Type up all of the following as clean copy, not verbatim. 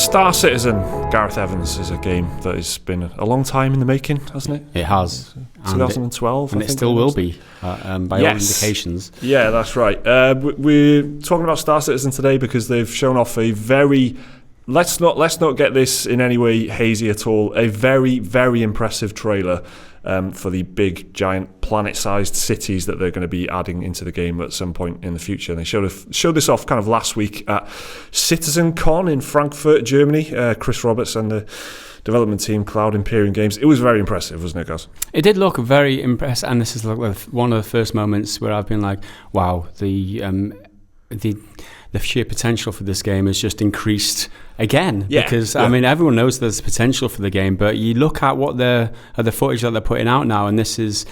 Star Citizen, Gareth Evans, is a game that has been a long time in the making, hasn't it? It has. 2012, and it still will be, by all indications. Yeah, that's right. We're talking about Star Citizen today because they've shown off a very... Let's not get this in any way hazy at all. A very, very impressive trailer for the big, giant, planet-sized cities that they're going to be adding into the game at some point in the future. And they showed this off kind of last week at CitizenCon in Frankfurt, Germany. Chris Roberts and the development team, Cloud Imperium Games. It was very impressive, wasn't it, guys? It did look very impressive, and this is like one of the first moments where I've been like, wow, the sheer potential for this game has just increased again. Because I mean, everyone knows there's potential for the game, but you look at what the footage that they're putting out now, and this is.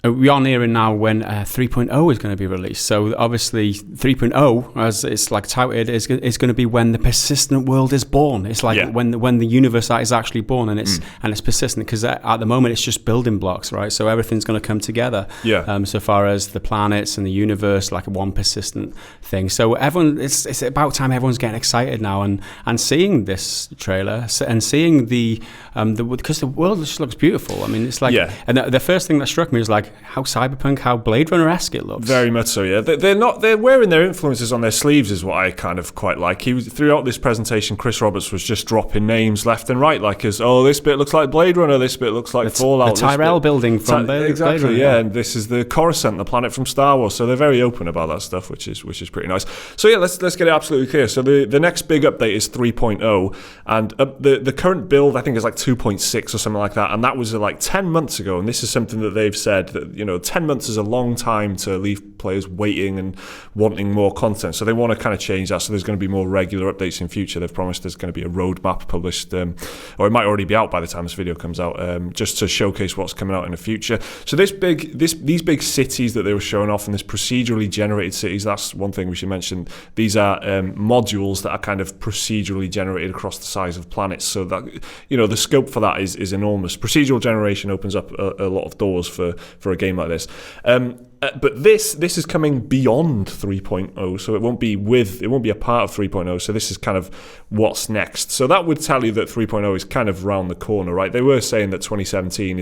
We are nearing now when 3.0 is going to be released. So obviously 3.0, as it's like touted, is going to be when the persistent world is born. It's like when the universe is actually born, and it's persistent, because at the moment it's just building blocks, right? So everything's going to come together. So far as the planets and the universe, like one persistent thing. So everyone, it's about time everyone's getting excited now and seeing this trailer and seeing the because the world just looks beautiful. I mean, it's like, and the first thing that struck me was like, how cyberpunk, how Blade Runner-esque it looks. Very much so, yeah. They're wearing their influences on their sleeves is what I kind of quite like. Throughout this presentation, Chris Roberts was just dropping names left and right, like this bit looks like Blade Runner, this bit looks like Fallout. The Tyrell building from Blade Runner. Yeah, and this is the Coruscant, the planet from Star Wars. So they're very open about that stuff, which is pretty nice. So yeah, let's get it absolutely clear. So the next big update is 3.0, and the current build I think is like 2.6 or something like that, and that was like 10 months ago, and this is something that they've said that 10 months is a long time to leave players waiting and wanting more content. So they want to kind of change that. So there's going to be more regular updates in future. They've promised there's going to be a roadmap published, or it might already be out by the time this video comes out, just to showcase what's coming out in the future. So these big cities that they were showing off, and this procedurally generated cities, that's one thing we should mention. These are modules that are kind of procedurally generated across the size of planets. So that, the scope for that is enormous. Procedural generation opens up a lot of doors for a game like this. But this is coming beyond 3.0, so it won't be a part of 3.0. So this is kind of what's next. So that would tell you that 3.0 is kind of round the corner, right? They were saying that 2017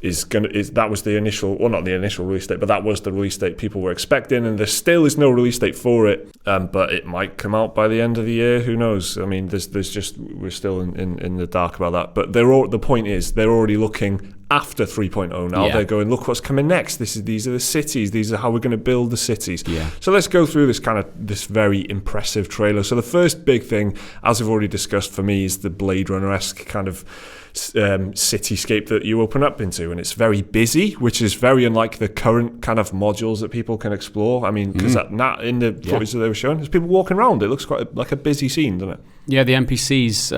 that was the initial, well, not the initial release date, but that was the release date people were expecting, and there still is no release date for it, but it might come out by the end of the year. Who knows? I mean, we're still in the dark about that. But the point is, they're already looking after 3.0 now. They're going, look what's coming next. These are the cities. These are how we're going to build the cities. So let's go through this very impressive trailer. So the first big thing, as I've already discussed for me, is the Blade Runner-esque kind of cityscape that you open up into, and it's very busy, which is very unlike the current kind of modules that people can explore. I mean, because that in the footage that they were showing, there's people walking around. It looks quite like a busy scene, doesn't it? Yeah, the NPCs,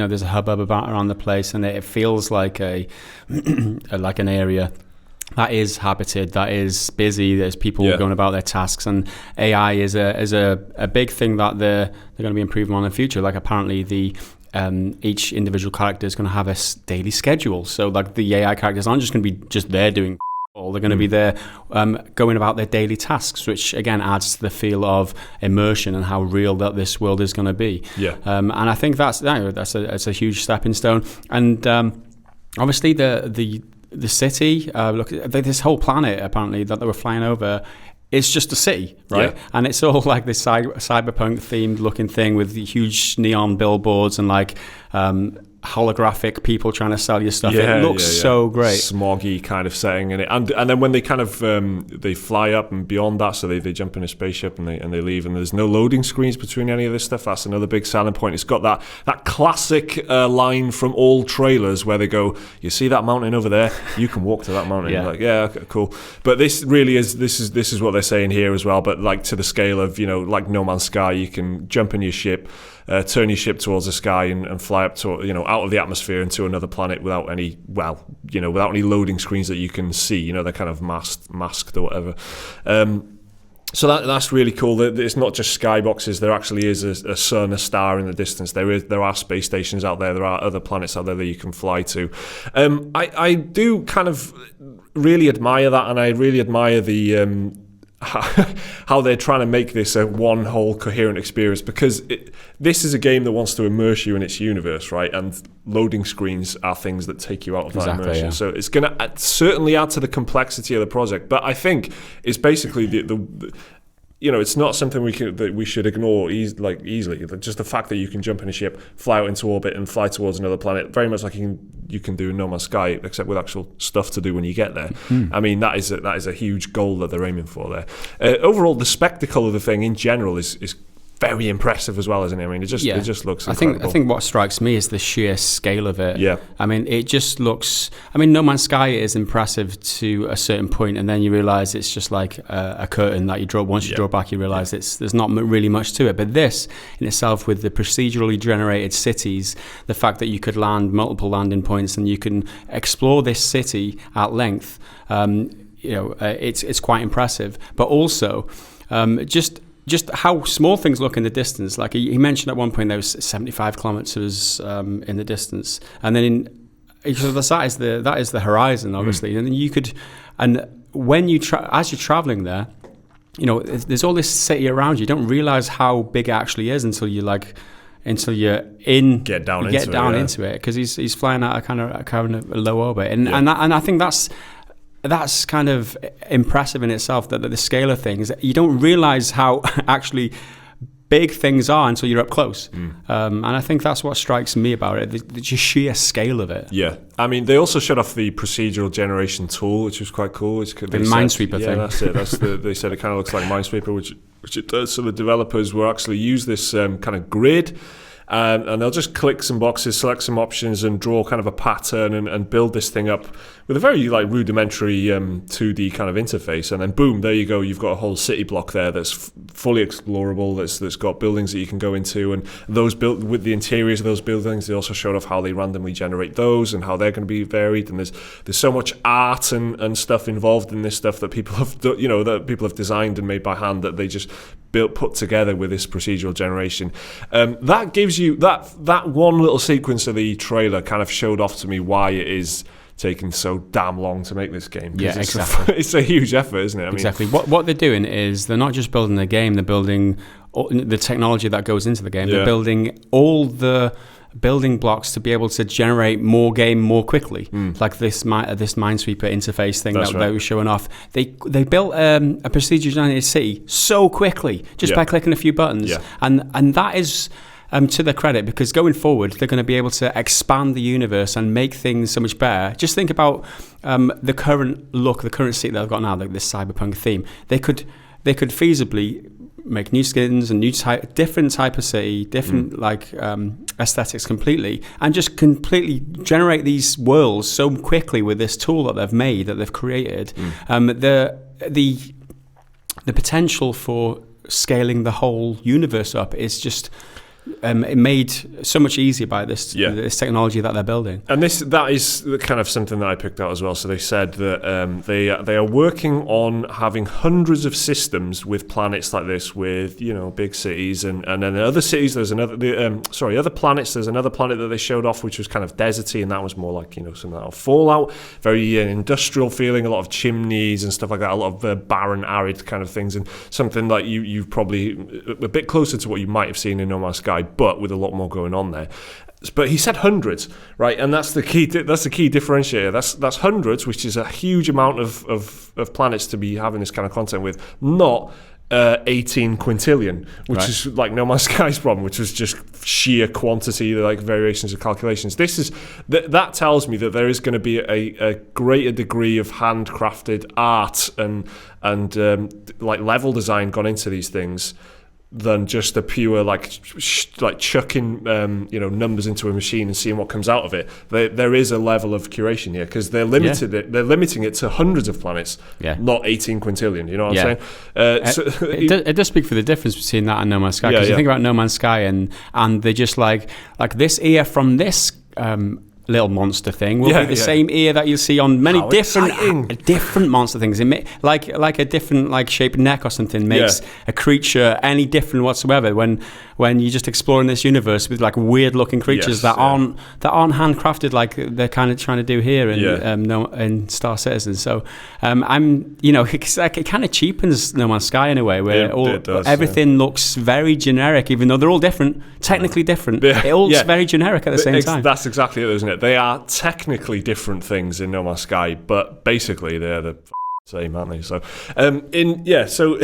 there's a hubbub around the place, and it feels like like an area that is habited, that is busy. There's people going about their tasks, and AI is a big thing that they're going to be improving on in the future. Like apparently each individual character is going to have a daily schedule. So like the AI characters aren't just going to be just there doing all. They're going to be there going about their daily tasks, which again adds to the feel of immersion and how real that this world is going to be. And I think that's a huge stepping stone. And obviously the city, look, this whole planet apparently that they were flying over, it's just a city, right? And it's all like this cyberpunk themed looking thing with the huge neon billboards and like holographic people trying to sell you stuff. It looks so great. Smoggy kind of setting in it. And then when they kind of they fly up and beyond that, so they jump in a spaceship and they leave, and there's no loading screens between any of this stuff. That's another big selling point. It's got that classic line from all trailers where they go, you see that mountain over there? You can walk to that mountain. Like, okay, cool. But this really is this is what they're saying here as well, but like to the scale of, like No Man's Sky. You can jump in your ship, turn your ship towards the sky and fly up to, out of the atmosphere into another planet without any loading screens that you can see. They're kind of masked or whatever. So that's really cool. It's not just skyboxes. There actually is a sun, a star in the distance. There are space stations out there. There are other planets out there that you can fly to. I do kind of really admire that, and I really admire the how they're trying to make this a one whole coherent experience, because this is a game that wants to immerse you in its universe, right? And loading screens are things that take you out of that immersion. Yeah. So it's going to certainly add to the complexity of the project, but I think it's basically the it's not something that we should ignore easily. Just the fact that you can jump in a ship, fly out into orbit, and fly towards another planet, very much like you can do in No Man's Sky, except with actual stuff to do when you get there. I mean, that is a huge goal that they're aiming for there. Overall, the spectacle of the thing in general is very impressive as well, isn't it? I mean, it just looks incredible. I think what strikes me is the sheer scale of it. Yeah. I mean, it just looks... I mean, No Man's Sky is impressive to a certain point, and then you realise it's just like a curtain that you draw. Once you draw back, you realise there's not really much to it. But this, in itself, with the procedurally generated cities, the fact that you could land multiple landing points and you can explore this city at length, it's quite impressive. But also, just how small things look in the distance. Like he mentioned at one point, there was 75 kilometers in the distance, and then so that is the horizon, obviously. And then you could, and when as you're traveling there, there's all this city around you. You don't realize how big it actually is until you're get down into it, because he's flying at a kind of a low orbit, and I think that's kind of impressive in itself, that the scale of things. You don't realize how actually big things are until you're up close. And I think that's what strikes me about it, the sheer scale of it. Yeah. I mean, they also showed off the procedural generation tool, which was quite cool. The Minesweeper thing. Yeah, that's it. They said it kind of looks like Minesweeper, which it does. So the developers will actually use this kind of grid, and they'll just click some boxes, select some options, and draw kind of a pattern and build this thing up with a very rudimentary 2D kind of interface. And then boom, there you go. You've got a whole city block there that's fully explorable. That's got buildings that you can go into, and those built with the interiors of those buildings. They also showed off how they randomly generate those and how they're going to be varied. And there's so much art and stuff involved in this stuff that people have that people have designed and made by hand, that they just put together with this procedural generation. That gives you that one little sequence of the trailer kind of showed off to me why it is taking so damn long to make this game. Yeah, exactly. It's a huge effort, isn't it? Exactly. What they're doing is they're not just building the game; they're building the technology that goes into the game. Yeah. They're building all the building blocks to be able to generate more game more quickly, like this Minesweeper interface thing that they were showing off. They built a procedure generated city so quickly just by clicking a few buttons, and that is to their credit, because going forward they're going to be able to expand the universe and make things so much better. Just think about the current city that they've got now, like this cyberpunk theme. They could feasibly make new skins and different type of city, different aesthetics completely, and just completely generate these worlds so quickly with this tool that they've created. The potential for scaling the whole universe up is just made so much easier by this technology that they're building. And that is kind of something that I picked out as well. So they said that they are working on having hundreds of systems with planets like this, with big cities, and then other cities. There's other planets. There's another planet that they showed off which was kind of deserty, and that was more like something like Fallout, very industrial feeling, a lot of chimneys and stuff like that, a lot of barren, arid kind of things, and something like you've probably a bit closer to what you might have seen in No Man's Sky, but with a lot more going on there. But he said hundreds, right? And that's the key. That's the key differentiator. That's hundreds, which is a huge amount of planets to be having this kind of content with, not 18 quintillion, which is like No Man's Sky's problem, which was just sheer quantity, like variations of calculations. This is that tells me that there is going to be a greater degree of handcrafted art and like level design gone into these things than just a pure like chucking numbers into a machine and seeing what comes out of it. There is a level of curation here, because they're limiting it to hundreds of planets, not 18 quintillion. You know what I'm saying? It does speak for the difference between that and No Man's Sky. Because you think about No Man's Sky and they just like this ear from this little monster thing will be the same ear that you'll see on many different monster things. It like a different shaped neck or something makes a creature any different whatsoever. When when you're just exploring this universe with like weird looking creatures that aren't handcrafted like they're kind of trying to do here in Star Citizen. So I'm, you know, it kind of cheapens No Man's Sky in a way where everything looks very generic, even though they're all different, technically different. It all looks very generic at the same time. That's exactly it, isn't it? They are technically different things in No Man's Sky, but basically they're the same, aren't they? So, so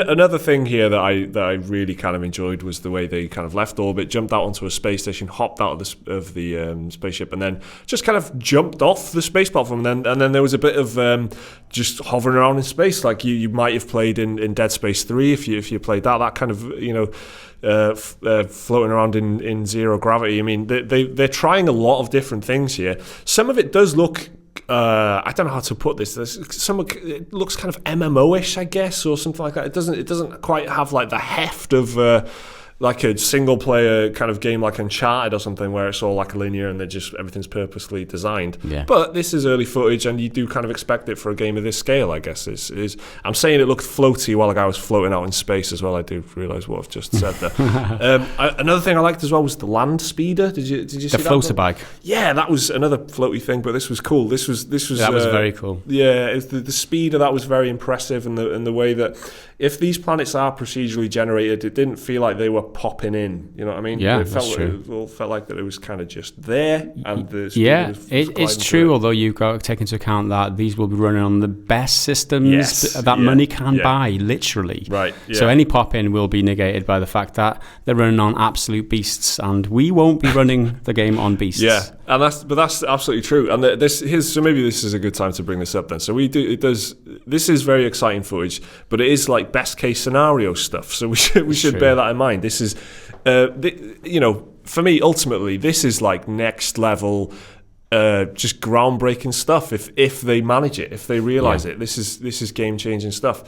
another thing here that I really kind of enjoyed was the way they kind of left orbit, jumped out onto a space station, hopped out of the spaceship, and then just kind of jumped off the space platform. And then there was a bit of just hovering around in space, like you might have played in Dead Space 3 if you played that kind of, you know, floating around in zero gravity. I mean, they're trying a lot of different things here. Some of it does look, I don't know how to put this. It looks kind of MMO-ish, I guess, or something like that. It doesn't quite have like the heft of like a single player kind of game like Uncharted or something, where it's all like linear and everything's purposely designed. Yeah. But this is early footage, and you do kind of expect it for a game of this scale, I guess. I'm saying it looked floaty while a guy was floating out in space as well. I do realise what I've just said there. Another thing I liked as well was the land speeder. Did you see that? The floater bike. Yeah, that was another floaty thing, but this was cool. This was that was very cool. Yeah, it's the speeder that was very impressive, and the way that if these planets are procedurally generated, it didn't feel like they were popping in. You know what I mean? Yeah, that's true. It all felt like that it was kind of just there, and it's true. Although you've got to take into account that these will be running on the best systems that money can buy, literally. Right. Yeah. So any pop in will be negated by the fact that they're running on absolute beasts, and we won't be running the game on beasts. Yeah, and that's absolutely true. And so maybe this is a good time to bring this up then. So this is very exciting footage, but it is like best case scenario stuff. So we should bear that in mind. This is, for me, ultimately, this is like next level, just groundbreaking stuff. If they manage it, if they realize it, this is game changing stuff.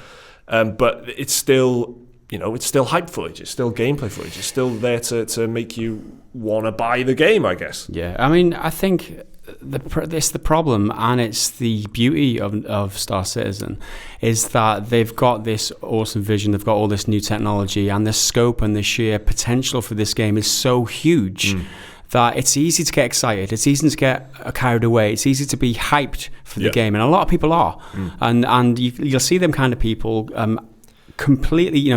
But it's still, it's still hype footage. It's still gameplay footage. It's still there to make you want to buy the game, I guess. Yeah, I mean, I think it's the problem, and it's the beauty of Star Citizen, is that they've got this awesome vision, they've got all this new technology, and the scope and the sheer potential for this game is so huge that it's easy to get excited, it's easy to get carried away, it's easy to be hyped for the game, and a lot of people are. And you'll see them kind of people completely,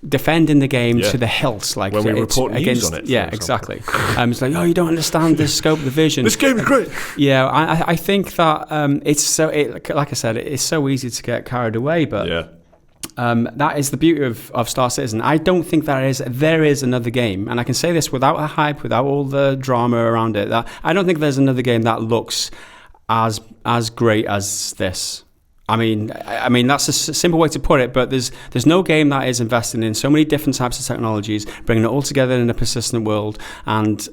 defending the game to the hilt, like when we report news on it. Yeah, exactly. It's like, you don't understand the scope of the vision. This game is great. Yeah, I think that like I said, it's so easy to get carried away, but that is the beauty of Star Citizen. I don't think there is another game, and I can say this without a hype, without all the drama around it, that I don't think there's another game that looks as great as this. I mean that's a simple way to put it, but there's no game that is investing in so many different types of technologies, bringing it all together in a persistent world, and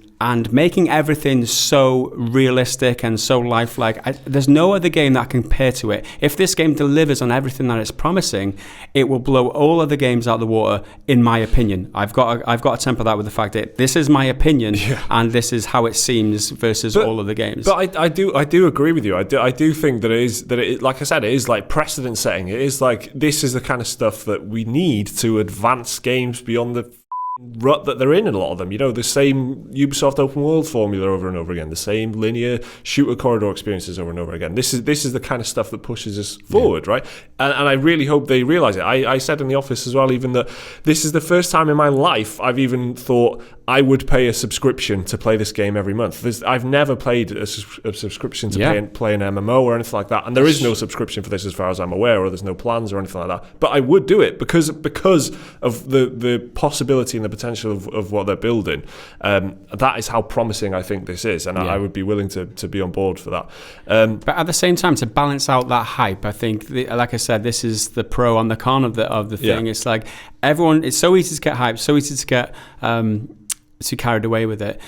making everything so realistic and so lifelike. There's no other game that can compare to it. If this game delivers on everything that it's promising, it will blow all other games out of the water, in my opinion. I've got to temper that with the fact that this is my opinion, and this is how it seems versus all other games. But I do agree with you. I do think that it, like I said, it is like precedent setting. It is like, this is the kind of stuff that we need to advance games beyond the rut that they're in a lot of them. The same Ubisoft open world formula over and over again, the same linear shooter corridor experiences over and over again. This is the kind of stuff that pushes us forward, right? And I really hope they realize it. I said in the office as well, even that this is the first time in my life I've even thought I would pay a subscription to play this game every month. I've never played a subscription to play an MMO or anything like that, and there is no subscription for this as far as I'm aware, or there's no plans or anything like that. But I would do it because of the possibility and the potential of what they're building. That is how promising I think this is, and I would be willing to be on board for that. But at the same time, to balance out that hype, I think, like I said, this is the pro and the con of the thing. It's like everyone. It's so easy to get hyped, so easy to get too carried away with it.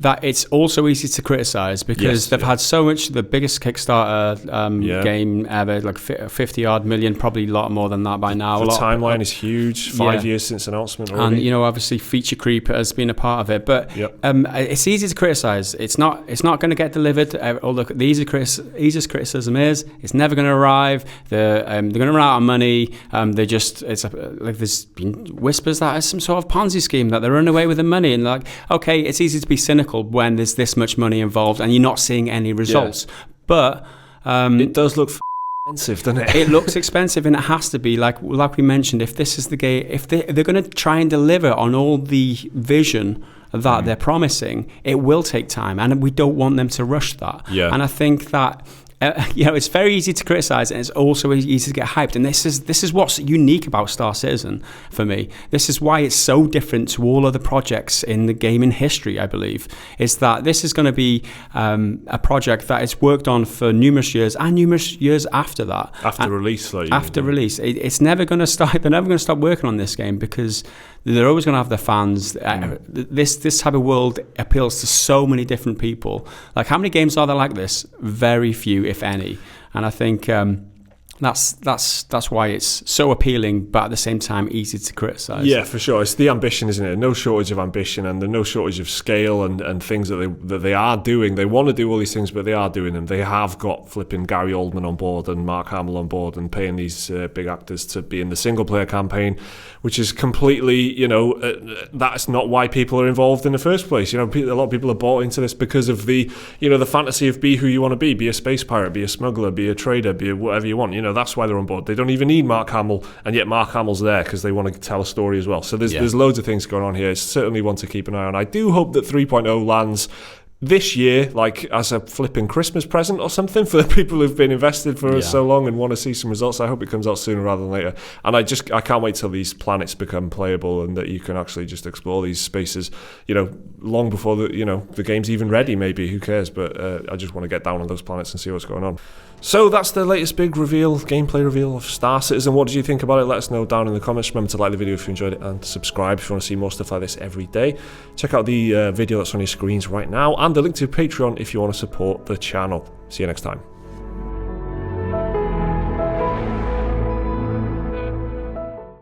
that it's also easy to criticize because they've had so much, the biggest Kickstarter game ever, like 50 odd million, probably a lot more than that by now. The timeline is huge, 5 years since announcement already. And, you know, obviously feature creep has been a part of it, but it's easy to criticize. It's not going to get delivered. The easiest criticism is it's never going to arrive. They're going to run out of money. There's been whispers that it's some sort of Ponzi scheme, that they're running away with the money, and like, okay, it's easy to be cynical when there's this much money involved and you're not seeing any results. But it does look expensive, doesn't it? It looks expensive, and it has to be, like we mentioned, if this is the game, if they're going to try and deliver on all the vision that they're promising, it will take time, and we don't want them to rush that. And I think that it's very easy to criticize, and it's also easy to get hyped. And this is what's unique about Star Citizen for me. This is why it's so different to all other projects in the gaming history, I believe. Is that this is going to be a project that is worked on for numerous years and numerous years after that. After release. It's never going to stop. They're never going to stop working on this game because they're always going to have their fans. This type of world appeals to so many different people. Like, how many games are there like this? Very few, if any. And I think that's why it's so appealing, but at the same time easy to criticize. Yeah, for sure. It's the ambition, isn't it? No shortage of ambition, and there's no shortage of scale and things that they are doing. They want to do all these things, but they are doing them. They have got flipping Gary Oldman on board and Mark Hamill on board and paying these big actors to be in the single player campaign, which is completely, that's not why people are involved in the first place. A lot of people are bought into this because of the fantasy of be who you want to be a space pirate, be a smuggler, be a trader, be whatever you want. That's why they're on board. They don't even need Mark Hamill, and yet Mark Hamill's there because they want to tell a story as well. So there's loads of things going on here. It's certainly one to keep an eye on. I do hope that 3.0 lands this year, like as a flipping Christmas present or something for the people who've been invested for so long and want to see some results. I hope it comes out sooner rather than later. And I can't wait till these planets become playable and that you can actually just explore these spaces, long before the game's even ready, maybe. Who cares? But I just want to get down on those planets and see what's going on. So that's the latest big gameplay reveal of Star Citizen. What did you think about it? Let us know down in the comments. Remember to like the video if you enjoyed it and subscribe if you want to see more stuff like this every day. Check out the video that's on your screens right now and the link to Patreon if you want to support the channel. See you next time.